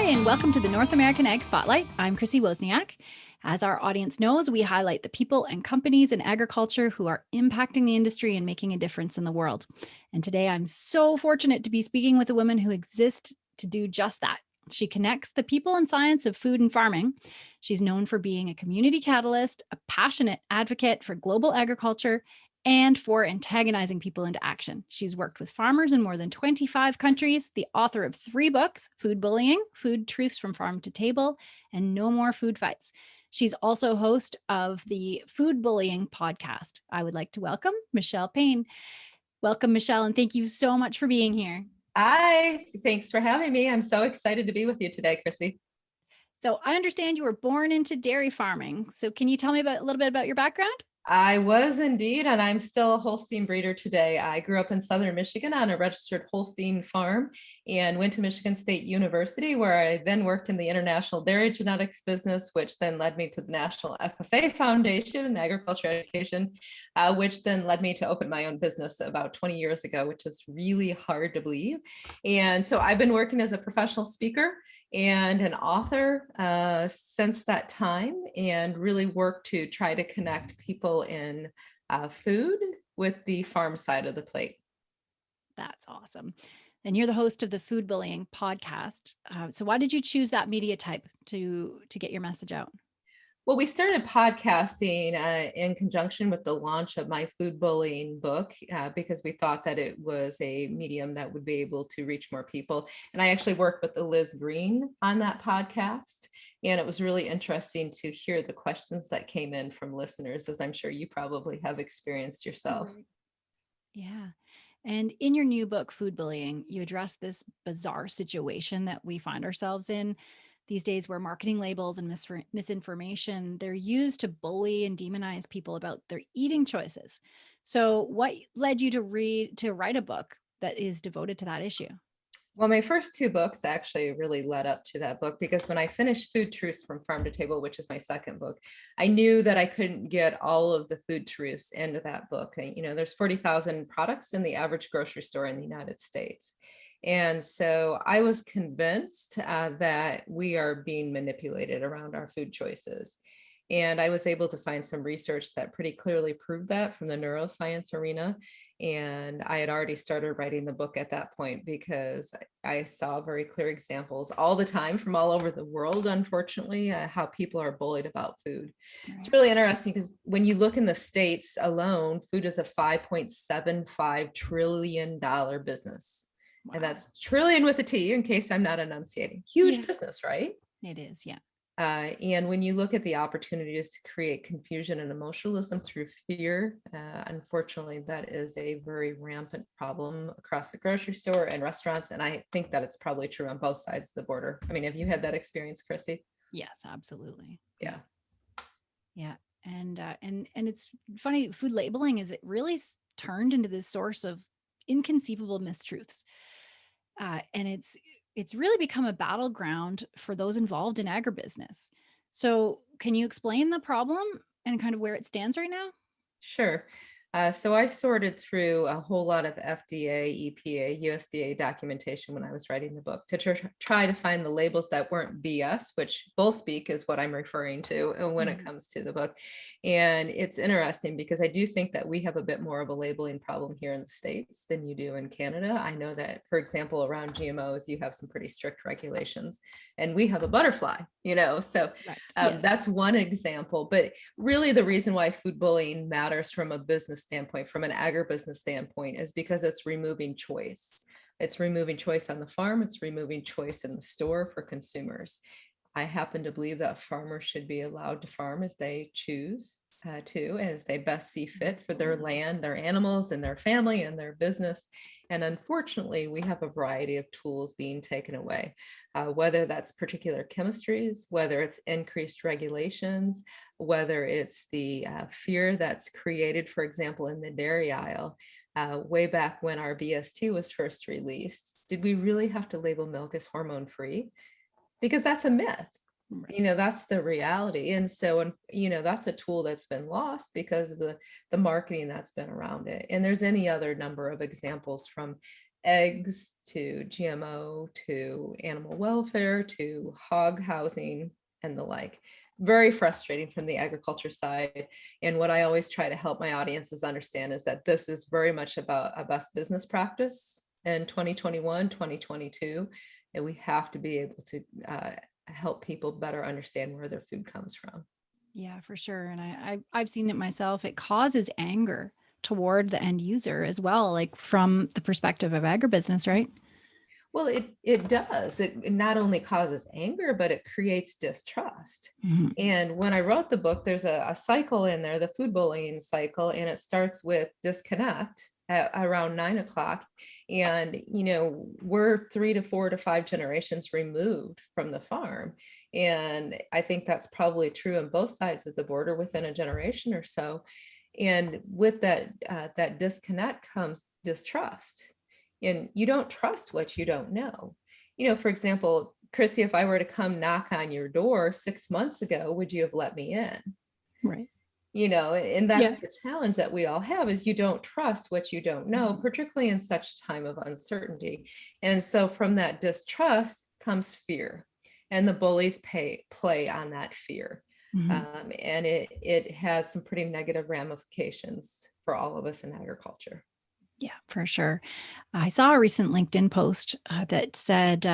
and welcome to the North American Ag Spotlight. I'm Chrissy Wozniak. As our audience knows, we highlight the people and companies in agriculture who are impacting the industry and making a difference in the world. And today I'm so fortunate to be speaking with a woman who exists to do just that. She connects the people and science of food and farming. She's known for being a community catalyst, a passionate advocate for global agriculture, and for antagonizing people into action. She's worked with farmers in more than 25 countries, the author of 3 books, Food Bullying, Food Truths from Farm to Table, and No More Food Fights. She's also host of the Food Bullying podcast. I would like to welcome Michele Payn. Welcome, Michele, and thank you so much for being here. Hi, thanks for having me. I'm so excited to be with you today, Chrissy. So I understand you were born into dairy farming. So can you tell me a little bit about your background? I was indeed, and I'm still a Holstein breeder today. I grew up in Southern Michigan on a registered Holstein farm and went to Michigan State University, where I then worked in the international dairy genetics business, which then led me to the National FFA Foundation in agriculture education, which then led me to open my own business about 20 years ago, which is really hard to believe. And so I've been working as a professional speaker and an author since that time, and really work to try to connect people in food with the farm side of the plate. That's awesome. And you're the host of the Food Bullying podcast. So why did you choose that media type to get your message out? Well, we started podcasting in conjunction with the launch of my food bullying book because we thought that it was a medium that would be able to reach more people. And I actually worked with Liz Green on that podcast. And it was really interesting to hear the questions that came in from listeners, as I'm sure you probably have experienced yourself. Yeah. And in your new book, Food Bullying, you address this bizarre situation that we find ourselves in these days, where marketing labels and misinformation, they're used to bully and demonize people about their eating choices. So what led you to write a book that is devoted to that issue? Well, my first 2 books actually really led up to that book, because when I finished Food Truths from Farm to Table, which is my second book, I knew that I couldn't get all of the food truths into that book. You know, there's 40,000 products in the average grocery store in the United States. And so I was convinced that we are being manipulated around our food choices. And I was able to find some research that pretty clearly proved that from the neuroscience arena. And I had already started writing the book at that point, because I saw very clear examples all the time from all over the world, unfortunately, how people are bullied about food. Right. It's really interesting, because when you look in the States alone, food is a $5.75 trillion business. Wow. And that's trillion with a T, in case I'm not enunciating. Huge business, right? It is, yeah. And when you look at the opportunities to create confusion and emotionalism through fear, unfortunately, that is a very rampant problem across the grocery store and restaurants. And I think that it's probably true on both sides of the border. I mean, have you had that experience, Chrissy? Yes, absolutely. Yeah. Yeah. And it's funny, food labeling is it really turned into this source of inconceivable mistruths. And it's really become a battleground for those involved in agribusiness. So can you explain the problem and kind of where it stands right now? Sure. So I sorted through a whole lot of FDA, EPA, USDA documentation when I was writing the book to try to find the labels that weren't BS, which bullspeak is what I'm referring to when it comes to the book. And it's interesting, because I do think that we have a bit more of a labeling problem here in the States than you do in Canada. I know that, for example, around GMOs, you have some pretty strict regulations, and we have a butterfly, you know, so right. That's one example. But really, the reason why food bullying matters from a business standpoint, from an agribusiness standpoint, is because it's removing choice. It's removing choice on the farm. It's removing choice in the store for consumers. I happen to believe that farmers should be allowed to farm as they choose to, as they best see fit for their land, their animals, and their family and their business. And unfortunately, we have a variety of tools being taken away, whether that's particular chemistries, whether it's increased regulations, whether it's the fear that's created, for example, in the dairy aisle. Way back when our BST was first released, did we really have to label milk as hormone free? Because that's a myth. Right. You know, that's the reality. And so, you know, that's a tool that's been lost because of the marketing that's been around it. And there's any other number of examples from eggs to GMO to animal welfare to hog housing and the like. Very frustrating from the agriculture side. And what I always try to help my audiences understand is that this is very much about a best business practice in 2021, 2022. And we have to be able to help people better understand where their food comes from. Yeah, for sure. And I've seen it myself. It causes anger toward the end user as well, like from the perspective of agribusiness, right? Well, it does. It not only causes anger, but it creates distrust. Mhm. And when I wrote the book, there's a cycle in there, the food bullying cycle, and it starts with disconnect at around 9 o'clock. And, we're 3 to 4 to 5 generations removed from the farm. And I think that's probably true on both sides of the border within a generation or so. And with that disconnect comes distrust. And you don't trust what you don't know. For example, Chrissy, if I were to come knock on your door 6 months ago, would you have let me in? Right. And Yeah. that's the challenge that we all have is you don't trust what you don't know, particularly in such a time of uncertainty. And so from that distrust comes fear, and the bullies play on that fear. And it has some pretty negative ramifications for all of us in agriculture. Yeah, for sure. I saw a recent LinkedIn post that said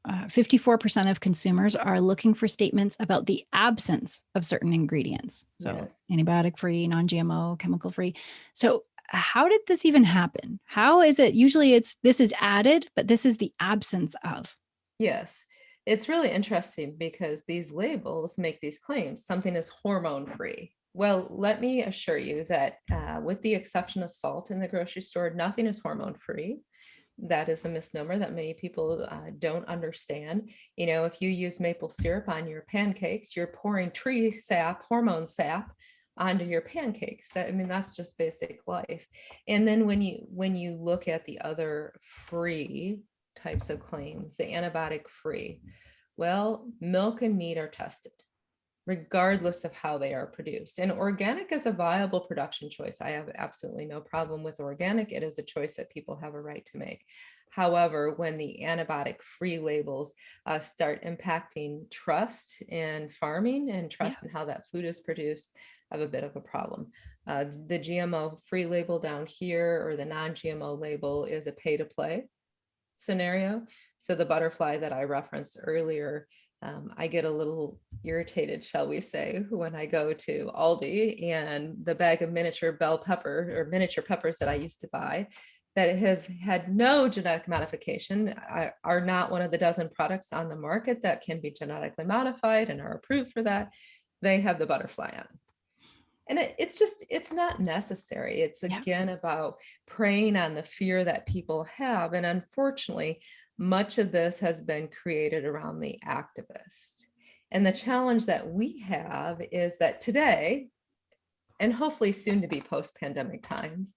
54% of consumers are looking for statements about the absence of certain ingredients. So, antibiotic free, non GMO, chemical free. So, how did this even happen? How is it? Usually this is added, but this is the absence of. Yes. It's really interesting because these labels make these claims. Something is hormone free. Well, let me assure you that with the exception of salt in the grocery store, nothing is hormone free. That is a misnomer that many people don't understand. If you use maple syrup on your pancakes, you're pouring tree sap, hormone sap onto your pancakes. That's just basic life. And then when you look at the other free types of claims, the antibiotic free, well, milk and meat are tested regardless of how they are produced. And organic is a viable production choice. I have absolutely no problem with organic. It is a choice that people have a right to make. However, when the antibiotic free labels start impacting trust in farming and trust in how that food is produced, I have a bit of a problem. The GMO free label down here or the non-GMO label is a pay to play scenario. So the butterfly that I referenced earlier, I get a little irritated, shall we say, when I go to Aldi and the bag of miniature bell pepper or miniature peppers that I used to buy that has had no genetic modification are not one of the dozen products on the market that can be genetically modified and are approved for that. They have the butterfly on. And it's not necessary. It's again about preying on the fear that people have. And unfortunately, much of this has been created around the activist. And the challenge that we have is that today, and hopefully soon to be post-pandemic times,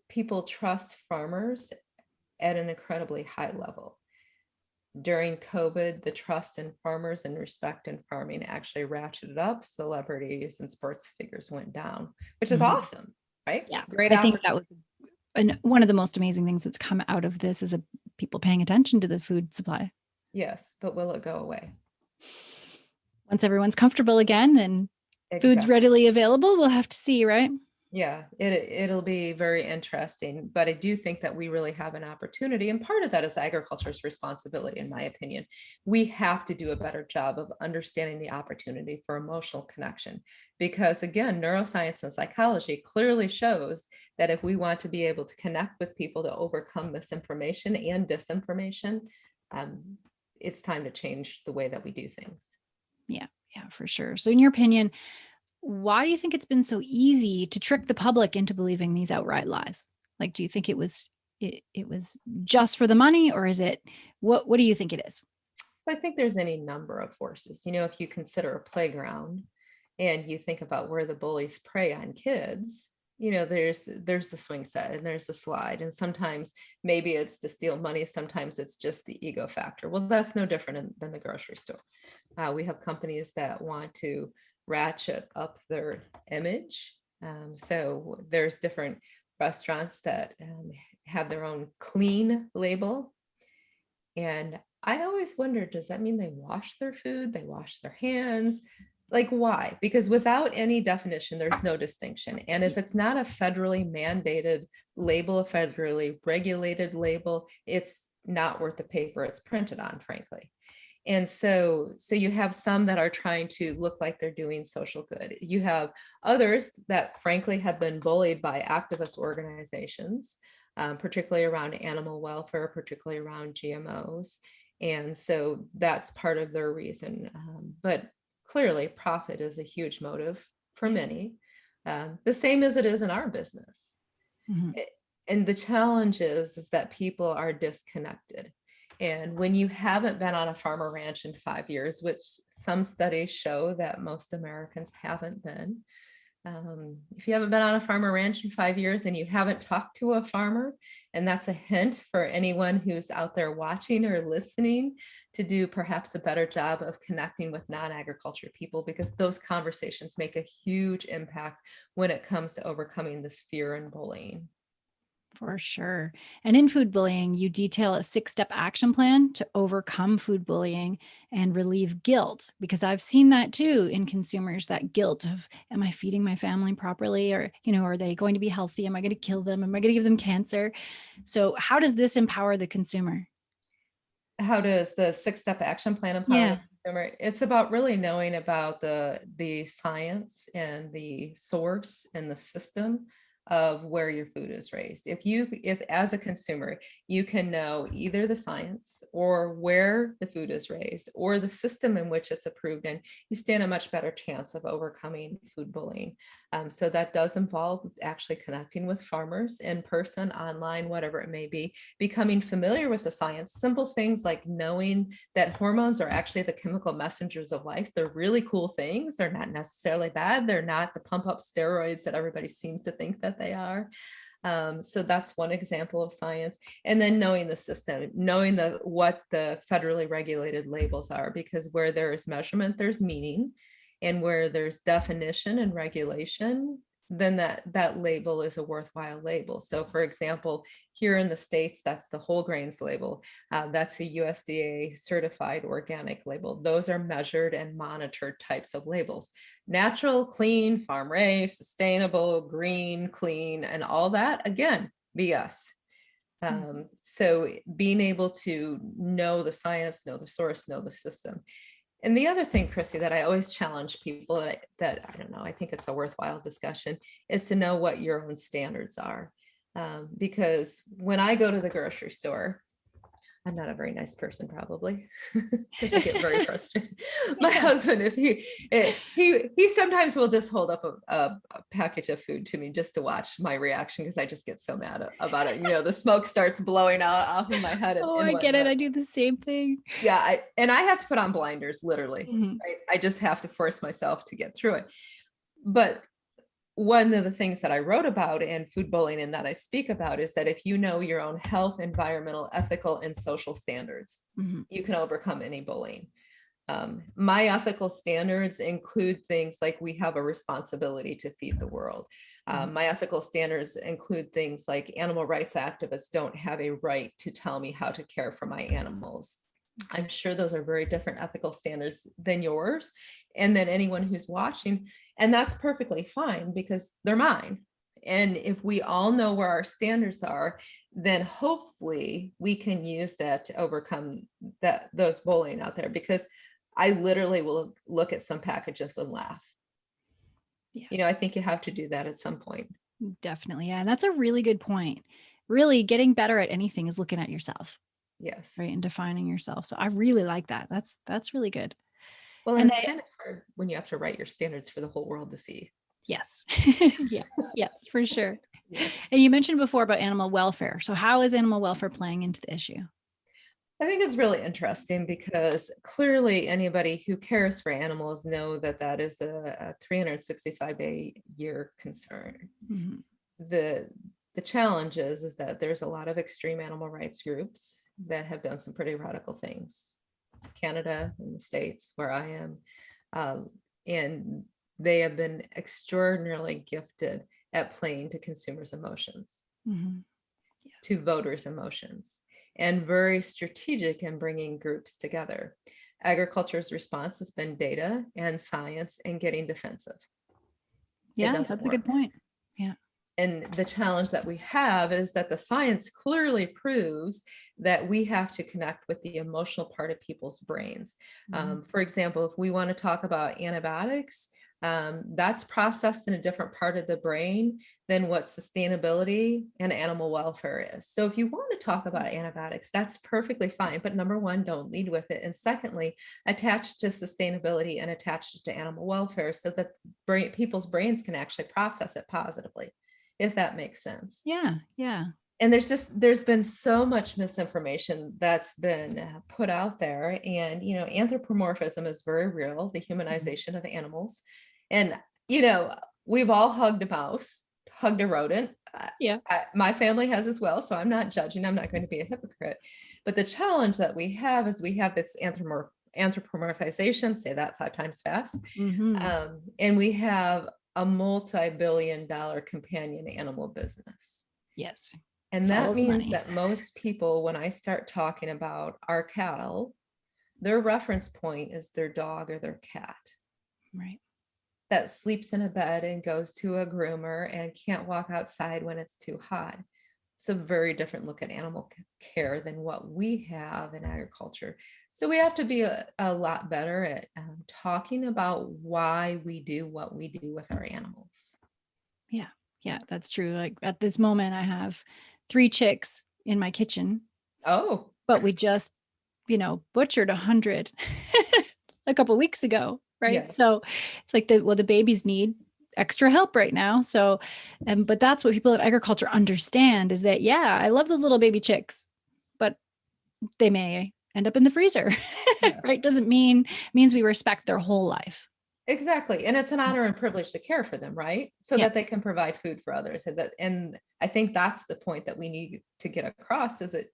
people trust farmers at an incredibly high level. During COVID, the trust in farmers and respect in farming actually ratcheted up. Celebrities and sports figures went down, which is awesome, right? Yeah, Great. I think that was one of the most amazing things that's come out of this is people paying attention to the food supply. Yes, but will it go away? Once everyone's comfortable again and food's readily available, we'll have to see, right? Yeah, it'll be very interesting, but I do think that we really have an opportunity, and part of that is agriculture's responsibility, in my opinion. We have to do a better job of understanding the opportunity for emotional connection, because again, neuroscience and psychology clearly shows that if we want to be able to connect with people to overcome misinformation and disinformation, it's time to change the way that we do things. Yeah, for sure. So in your opinion, why do you think it's been so easy to trick the public into believing these outright lies? Like, do you think it was just for the money, or is it what do you think it is? I think there's any number of forces. If you consider a playground and you think about where the bullies prey on kids, there's the swing set and there's the slide. And sometimes maybe it's to steal money. Sometimes it's just the ego factor. Well, that's no different than the grocery store. We have companies that want to ratchet up their image. So there's different restaurants that have their own clean label. And I always wonder, does that mean they wash their food? They wash their hands? Like, why? Because without any definition, there's no distinction. And if it's not a federally mandated label, a federally regulated label, it's not worth the paper it's printed on, frankly. And so you have some that are trying to look like they're doing social good. You have others that frankly have been bullied by activist organizations, particularly around animal welfare, particularly around GMOs. And so that's part of their reason. But clearly profit is a huge motive for many, the same as it is in our business. Mm-hmm. And the challenge is that people are disconnected. And when you haven't been on a farm or ranch in 5 years, which some studies show that most Americans haven't been, if you haven't been on a farm or ranch in 5 years and you haven't talked to a farmer, and that's a hint for anyone who's out there watching or listening to do perhaps a better job of connecting with non-agriculture people, because those conversations make a huge impact when it comes to overcoming this fear and bullying. For sure. And in food bullying, you detail a 6-step action plan to overcome food bullying and relieve guilt, because I've seen that too in consumers, that guilt of, am I feeding my family properly? Or, are they going to be healthy? Am I going to kill them? Am I going to give them cancer? So how does this empower the consumer? How does the 6-step action plan empower the consumer? It's about really knowing about the science and the source and the system of where your food is raised. If as a consumer, you can know either the science or where the food is raised or the system in which it's approved in, you stand a much better chance of overcoming food bullying. So that does involve actually connecting with farmers in person, online, whatever it may be, becoming familiar with the science, simple things like knowing that hormones are actually the chemical messengers of life. They're really cool things. They're not necessarily bad. They're not the pump up steroids that everybody seems to think that they are. So that's one example of science. And then knowing the system, knowing what the federally regulated labels are, because where there is measurement, there's meaning. And where there's definition and regulation, then that label is a worthwhile label. So for example, here in the States, that's the whole grains label. That's a USDA certified organic label. Those are measured and monitored types of labels. Natural, clean, farm raised, sustainable, green, clean, and all that, again, BS. So being able to know the science, know the source, know the system. And the other thing, Chrissy, that I always challenge people that I don't know, I think it's a worthwhile discussion, is to know what your own standards are. Because when I go to the grocery store, I'm not a very nice person, probably, because I get very frustrated. My husband, if he sometimes will just hold up a package of food to me just to watch my reaction, because I just get so mad about it. The smoke starts blowing out off of my head. Oh, I get it. I do the same thing. Yeah, I have to put on blinders, literally. Mm-hmm. I just have to force myself to get through it. But one of the things that I wrote about in food bullying and that I speak about is that if you know your own health, environmental, ethical, and social standards, you can overcome any bullying. My ethical standards include things like we have a responsibility to feed the world. My ethical standards include things like animal rights activists don't have a right to tell me how to care for my animals. I'm sure those are very different ethical standards than yours and then anyone who's watching. And that's perfectly fine because they're mine. And if we all know where our standards are, then hopefully we can use that to overcome those bullying out there, because I literally will look at some packages and laugh. Yeah. I think you have to do that at some point. Definitely. Yeah. And that's a really good point. Really getting better at anything is looking at yourself. Yes. Right. And defining yourself. So I really like that. That's really good. Well, and it's kind of hard when you have to write your standards for the whole world to see. Yes. Yeah. Yes, for sure. Yes. And you mentioned before about animal welfare. So how is animal welfare playing into the issue? I think it's really interesting because clearly anybody who cares for animals know that is a 365-day year concern. Mm-hmm. The challenge is that there's a lot of extreme animal rights groups that have done some pretty radical things. Canada and the States, where I am, and they have been extraordinarily gifted at playing to consumers' emotions. Mm-hmm. to voters' emotions and very strategic in bringing groups together. Agriculture's response has been data and science and getting defensive. It Yeah, doesn't that's a good work. point. Yeah. And the challenge that we have is that the science clearly proves that we have to connect with the emotional part of people's brains. For example, if we want to talk about antibiotics, that's processed in a different part of the brain than what sustainability and animal welfare is. So if you want to talk about antibiotics, that's perfectly fine. But number one, don't lead with it. And secondly, attach it to sustainability and attach it to animal welfare so that people's brains can actually process it positively, if that makes sense. Yeah. Yeah. And there's been so much misinformation that's been put out there. And, anthropomorphism is very real, the humanization of animals. And, we've all hugged a mouse, hugged a rodent. Yeah. My family has as well. So I'm not judging. I'm not going to be a hypocrite. But the challenge that we have is we have this anthropomorphization, say that 5 times fast. And we have a multi-billion-dollar companion animal business. Yes. And that Follow the means money. that most people, when I start talking about our cattle, their reference point is their dog or their cat Right. that sleeps in a bed and goes to a groomer and can't walk outside when it's too hot. It's a very different look at animal care than what we have in agriculture. So we have to be a lot better at talking about why we do what we do with our animals. Yeah. Yeah, that's true. Like at this moment, I have 3 chicks in my kitchen. Oh, but we just, butchered 100 a couple weeks ago. Right. yes. So it's like the babies need extra help right now. So, but that's what people in agriculture understand is that, yeah, I love those little baby chicks, but they may end up in the freezer. Yes. Right. Means we respect their whole life. Exactly. And it's an honor and privilege to care for them, right? So Yeah. that they can provide food for others. And I think that's the point that we need to get across is it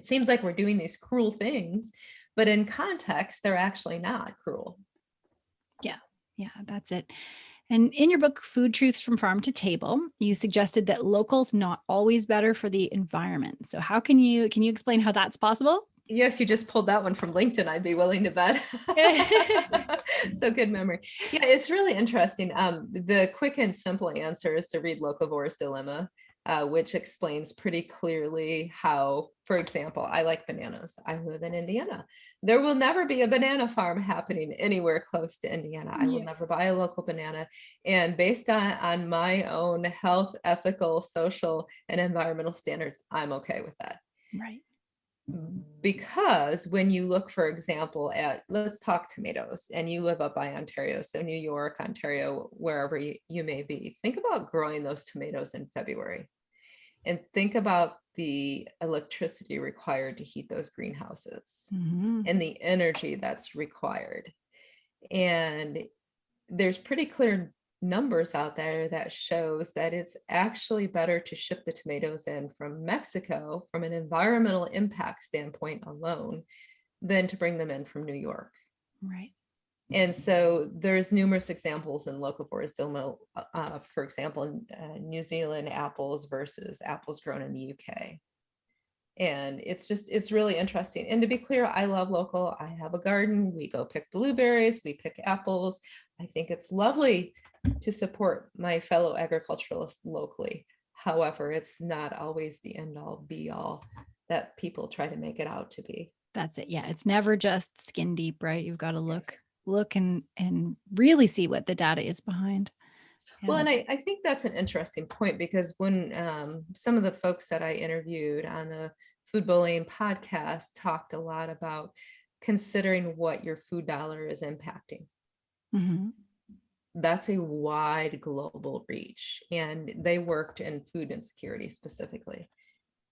seems like we're doing these cruel things, but in context, they're actually not cruel. Yeah. Yeah, that's it. And in your book, Food Truths from Farm to Table, you suggested that local's not always better for the environment. So how can you explain how that's possible? Yes, you just pulled that one from LinkedIn. I'd be willing to bet. So good memory. Yeah, it's really interesting. The quick and simple answer is to read Locavore's Dilemma, which explains pretty clearly how, for example, I like bananas. I live in Indiana. There will never be a banana farm happening anywhere close to Indiana. I will never buy a local banana. And based on my own health, ethical, social, and environmental standards, I'm okay with that. Right. Because when you look, for example, at, let's talk tomatoes, and you live up by Ontario, so New York, Ontario, wherever you may be, think about growing those tomatoes in February and think about the electricity required to heat those greenhouses and the energy that's required. And there's pretty clear numbers out there that shows that it's actually better to ship the tomatoes in from Mexico from an environmental impact standpoint alone than to bring them in from New York. Right. And so there's numerous examples in Locavore's Dilemma, for example, in New Zealand apples versus apples grown in the UK. And it's really interesting. And to be clear, I love local. I have a garden. We go pick blueberries, we pick apples. I think it's lovely to support my fellow agriculturalists locally. However, it's not always the end all be all that people try to make it out to be. That's it. Yeah. It's never just skin deep, right? You've got to look and really see what the data is behind. Yeah. Well, and I think that's an interesting point because when some of the folks that I interviewed on the Food Bullying podcast talked a lot about considering what your food dollar is impacting. That's a wide global reach, and they worked in food insecurity specifically.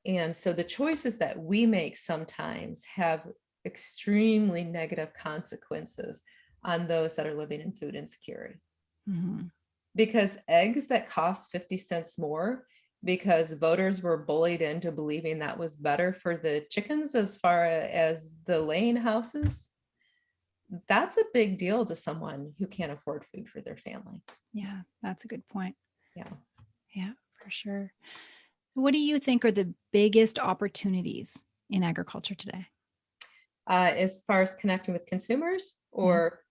And so the choices that we make sometimes have extremely negative consequences on those that are living in food insecurity. Because eggs that cost 50 cents more because voters were bullied into believing that was better for the chickens as far as the laying houses, that's a big deal to someone who can't afford food for their family. Yeah, that's a good point. Yeah. Yeah, for sure. What do you think are the biggest opportunities in agriculture today? As far as connecting with consumers, Yeah. or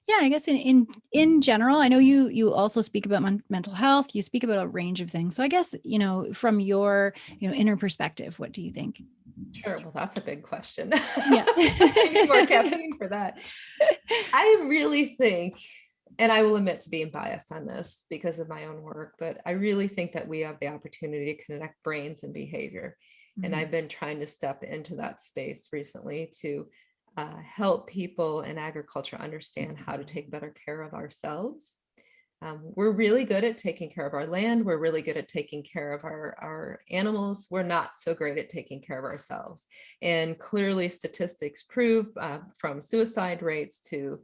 Yeah, I guess in general, I know you also speak about mental health. You speak about a range of things. So I guess, from your, inner perspective, what do you think? sure, well, that's a big question. Yeah. I need more caffeine for that. I really think, and I will admit to being biased on this because of my own work, but I really think that we have the opportunity to connect brains and behavior. And Mhm. I've been trying to step into that space recently to help people in agriculture understand how to take better care of ourselves. We're really good at taking care of our land. We're really good at taking care of our animals. We're not so great at taking care of ourselves. And clearly statistics prove from suicide rates to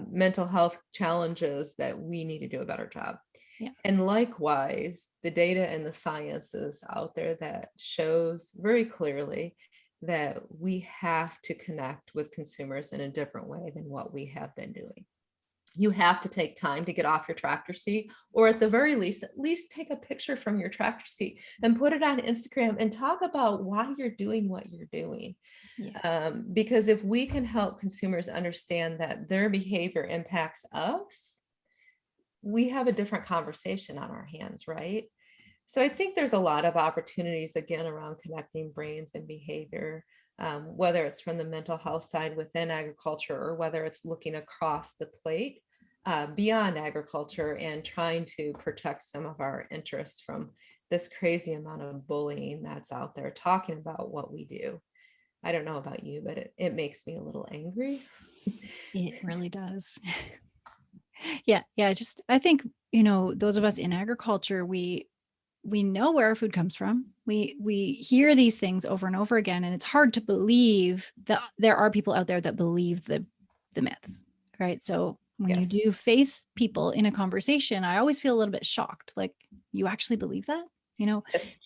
mental health challenges that we need to do a better job. Yeah. And likewise, the data and the science is out there that shows very clearly that we have to connect with consumers in a different way than what we have been doing. You have to take time to get off your tractor seat, or at the very least, at least take a picture from your tractor seat and put it on Instagram and talk about why you're doing what you're doing. Yeah. Because if we can help consumers understand that their behavior impacts us, we have a different conversation on our hands, right? So I think there's a lot of opportunities again around connecting brains and behavior, whether it's from the mental health side within agriculture or whether it's looking across the plate beyond agriculture and trying to protect some of our interests from this crazy amount of bullying that's out there talking about what we do. I don't know about you, but it makes me a little angry. It really does. Yeah. Yeah. Just, I think, those of us in agriculture, we know where our food comes from. We hear these things over and over again, and it's hard to believe that there are people out there that believe the myths, right? So when you Yes. do face people in a conversation, I always feel a little bit shocked. Like, you actually believe that? Yes.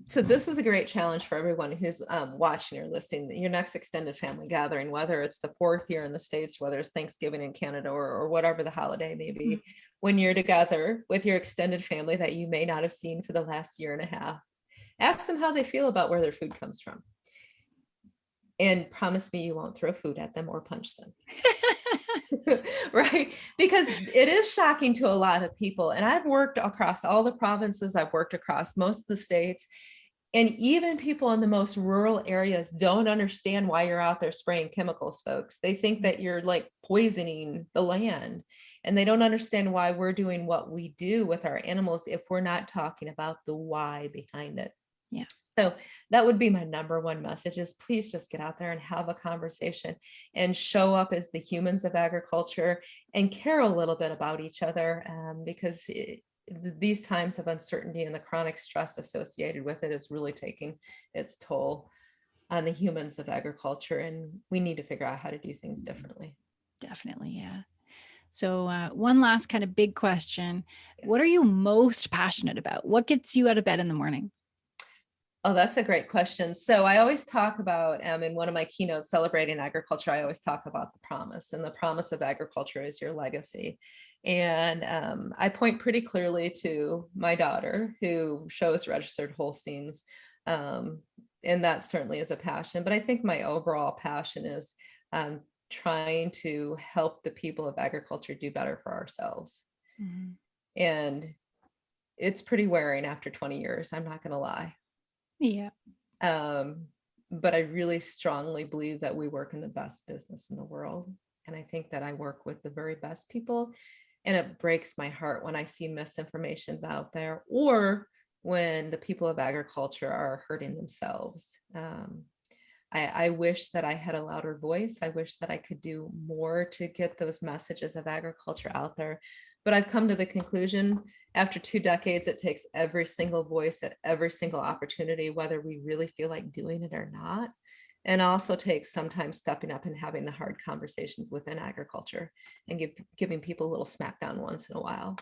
So this is a great challenge for everyone who's watching or listening. Your next extended family gathering, whether it's the fourth here in the States, whether it's Thanksgiving in Canada or whatever the holiday may Mhm. be, when you're together with your extended family that you may not have seen for the last year and a half, ask them how they feel about where their food comes from. And promise me you won't throw food at them or punch them. Right? Because it is shocking to a lot of people. And I've worked across all the provinces, I've worked across most of the states. And even people in the most rural areas don't understand why you're out there spraying chemicals, folks. They think that you're like poisoning the land. And they don't understand why we're doing what we do with our animals if we're not talking about the why behind it. Yeah. So that would be my number one message is please just get out there and have a conversation and show up as the humans of agriculture and care a little bit about each other because these times of uncertainty and the chronic stress associated with it is really taking its toll on the humans of agriculture. And we need to figure out how to do things differently. Definitely. Yeah. So one last kind of big question. Yes. What are you most passionate about? What gets you out of bed in the morning? Oh, that's a great question. So I always talk about, in one of my keynotes celebrating agriculture, I always talk about the promise, and the promise of agriculture is your legacy. And I point pretty clearly to my daughter who shows registered Holsteins. And that certainly is a passion, but I think my overall passion is trying to help the people of agriculture do better for ourselves. Mhm. And it's pretty wearing after 20 years, I'm not going to lie. Yeah. But I really strongly believe that we work in the best business in the world. And I think that I work with the very best people. And it breaks my heart when I see misinformations out there or when the people of agriculture are hurting themselves. I wish that I had a louder voice. I wish that I could do more to get those messages of agriculture out there. But I've come to the conclusion after 2 decades, it takes every single voice at every single opportunity, whether we really feel like doing it or not. And also takes sometimes stepping up and having the hard conversations within agriculture and giving people a little smackdown once in a while.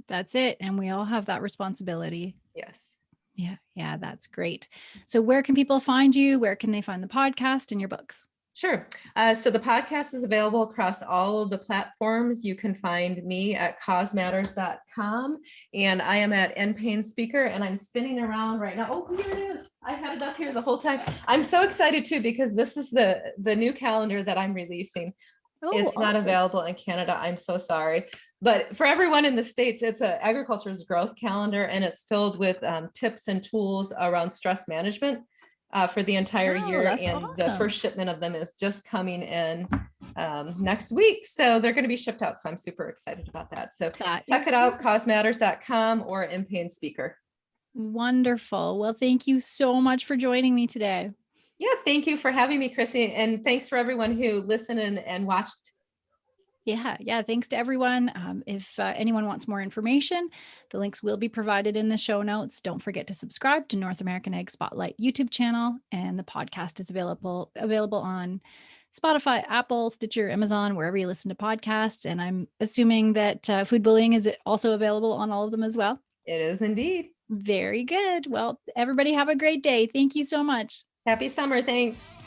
That's it. And we all have that responsibility. Yes. Yeah. Yeah. That's great. So where can people find you? Where can they find the podcast and your books? Sure. So the podcast is available across all of the platforms. You can find me at causematters.com, and I am at Payn Speaker, and I'm spinning around right now. Oh, here it is. I had it up here the whole time. I'm so excited too, because this is the new calendar that I'm releasing. It's not available in Canada. I'm so sorry. But for everyone in the States, it's an agriculture's growth calendar, and it's filled with tips and tools around stress management for the entire year. And the first shipment of them is just coming in next week. So they're going to be shipped out. So I'm super excited about that. So check it out, causematters.com or Payn Speaker. Wonderful. Well, thank you so much for joining me today. Yeah, thank you for having me, Chrissy. And thanks for everyone who listened and watched. Yeah. Thanks to everyone. If anyone wants more information, the links will be provided in the show notes. Don't forget to subscribe to North American Egg Spotlight YouTube channel, and the podcast is available on Spotify, Apple, Stitcher, Amazon, wherever you listen to podcasts. And I'm assuming that food bullying is also available on all of them as well. It is indeed. Very good. Well, everybody have a great day. Thank you so much. Happy summer. Thanks.